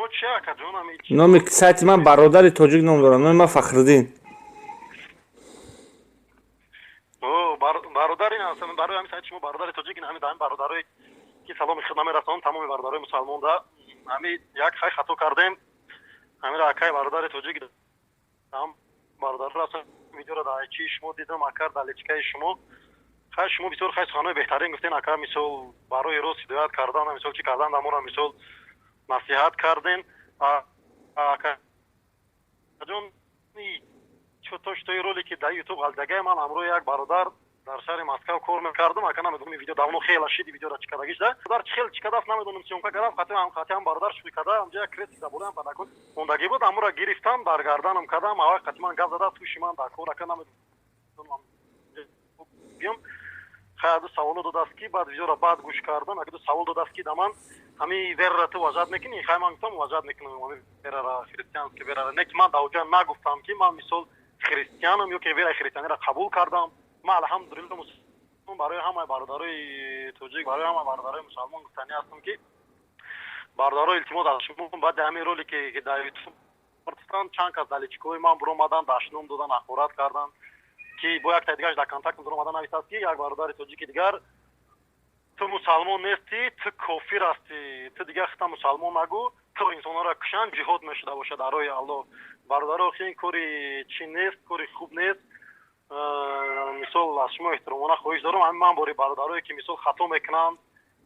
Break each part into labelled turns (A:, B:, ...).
A: шумо чи акаҷон ами
B: номи сайти ман бародари тоҷик ном дорам. Номи ман Фахриддин.
A: бародари ҳастам. Барои ҳамин сайти шумо бародари тоҷик ҳамин дар бародарои ки саломи хидмат мерасонам тамоми бародарои мусалмонда ҳамин як хай хато кардем. ҳамира акай бародари тоҷик ҳам бародарро ҳастам. видеоро дар айчи шумо дидам акар дар личкаи шумо. хай шумо бисёр хай суханои беҳтарин гуфтен ака мисол барои рост ҳидоят кардан мисол чӣ кардан дамора мисол насиҳат карден. акаҷон чутоштои роле ки дар ютуб ҳалдагаи ман амрӯ як бародар дар шаҳри Москав кор мекардам. ака намедонам видео давно хела шиди видеора чӣ кардагиш да бародар чӣ хел чӣ кадаст намедонам сёмка кардам хатиам бародар шуи када амҷа як крест заболаам падакун мондагӣ буд амура гирифтам дар гарданам кадам авай қатиман гап зада туши ман дар кор ака намедонам биём хай аду саволо додааст ки баъд видеора баъд гӯш кардам аду савол додааст ки да ман ҳамин верара ту ваҷад мекунӣ хай ман гуфтам ваҷад мекунам ҳамин верара христианский верара не ки ман дар оҷа нагуфтам ки ман мисол христианам ё ки вераи христианиро қабул кардам. ман алҳамдулилла мусалмон барои ҳамаи бародарои тоҷик барои ҳамаи бародарои мусалмон гуфтанӣ ҳастам ки бародаро илтимос аз шумо баъди ҳамин роле ки дар ютуб чанд кас дар личкаҳои ман биромадан дашном додан ахборат кардан ки бо якта дигараш дар контактам биромадан нависад ки як бародари тоҷики дигар ту мусалмон нестӣ ту кофир ҳастӣ ту дигар хита мусалмон нагӯ ту инсонҳоро кушанд ҷиҳод мешуда бошад дар роҳи аллоҳ. бародаро ин кори чӣ нест кори хуб нест. мисол аз шумо эҳтиромона хоҳиш дорам ҳамин ман бори бародарое ки мисол хато мекунанд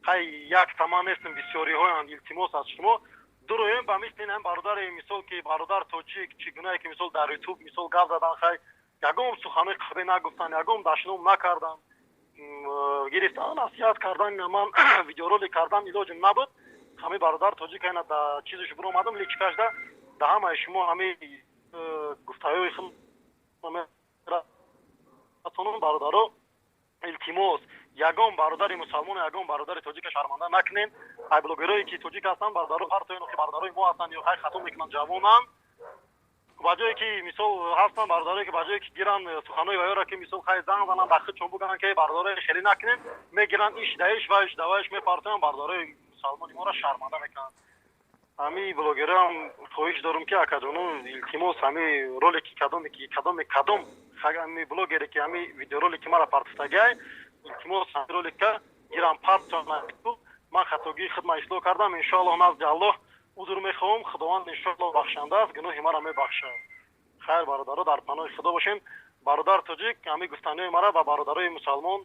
A: хай якта ман нестам бисёриҳоянд илтимос аз шумо дуроем ба мисли ҳамин бародари мисол ки бародар тоҷик чӣ гунаҳе ки мисол дар ютуб мисол гап задан хай ягон суханои қабе нагуфтанд ягон дашном накарданд гирифтан насиҳат кардан ман видеороли кардан илоҷим набуд. ҳамин бародар тоҷик айна да чизаш биромадам личкашда да ҳамаи шумо ҳамин гуфтаҳои бародаро илтимос ягон бародари мусалмон ягон бародари тоҷика шарманда накунем. ай блогерое ки тоҷик ҳастанд бародаро ҳар тои нохи бародарои мо ҳастанд ё хай хато мекунанд ҷавонанд ба ҷое ки мисол ҳастанд бародарое ки ба ҷое ки гиранд суханои ваёра ки мисол хай занг зананд дар худшон бугананд ки бародарои хеле накунем мегиранд иш да иш ва иш да ва иш мепартоянд бародарои мусалмони моро шарманда мекунанд. ҳамин блогерам хоҳиш дорам ки акаҷону илтимос ҳамин роле ки кадом ҳамин блогере ки ҳамин видеороли ки мара партофтагиай илтимос ҳамин роли ка гирам партона ман хатогии худма ислоҳ кардам иншоаллоҳ назди аллоҳ узр мехоҳам худованд иншоаллоҳ бахшанда аст гуноҳи мара мебахшад. хайр бародаро дар паноҳи худо бошем. бародар тоҷик ҳамин гуфтаниҳои мара ба бародарои мусалмон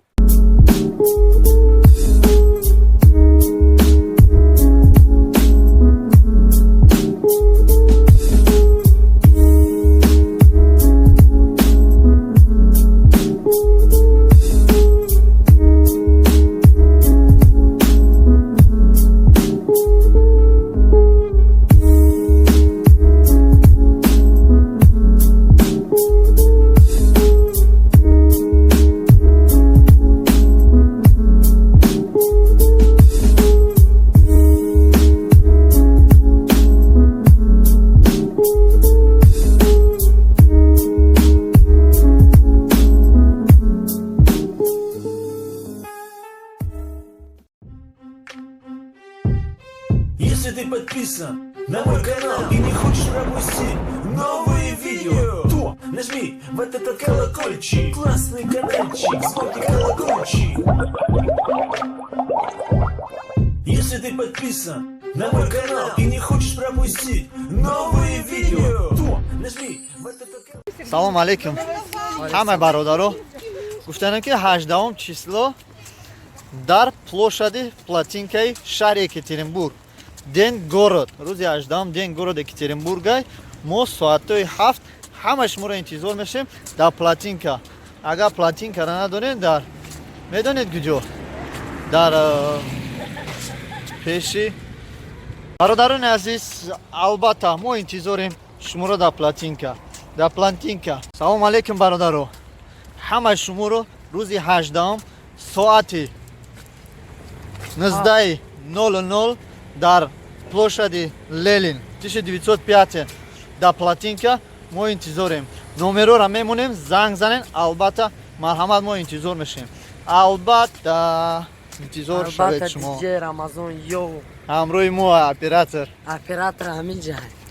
C: Если ты подписан на мой канал и не хочешь пропустить новые видео, то нажми в этот колокольчик. Классный каналчик, смотри колокольчик. Если ты подписан на мой канал и не хочешь пропустить новые видео, то нажми в этот колокольчик.
D: Салом алейкум. Ҳамаи бародаро. Гуфтанам ки 18 число дар площади Платинкаи шаҳри Екатеринбург ден город рӯзи 18 ден городи Екатеринбургай мо соатои 7 ҳама шуморо интизор мешем дар Платинка. агар Платинкаро надонед дар медонед куҷо дар пеши бародарони азиз албатта мо интизорем шуморо дар Платинка. Салом алейкум бародаро. ҳамаи шуморо рӯзи 18 соати 19:00 дар площади Ленин 1905 дар Платинка мо интизорем. номероро мемонем занг занен. албатта марҳамат мо интизор мешем. албатта интизор шавед
E: البته
D: шумо.
E: دیجی رمضان یو
D: ҳамроҳи мо оператор.
E: اپراتор همین جهت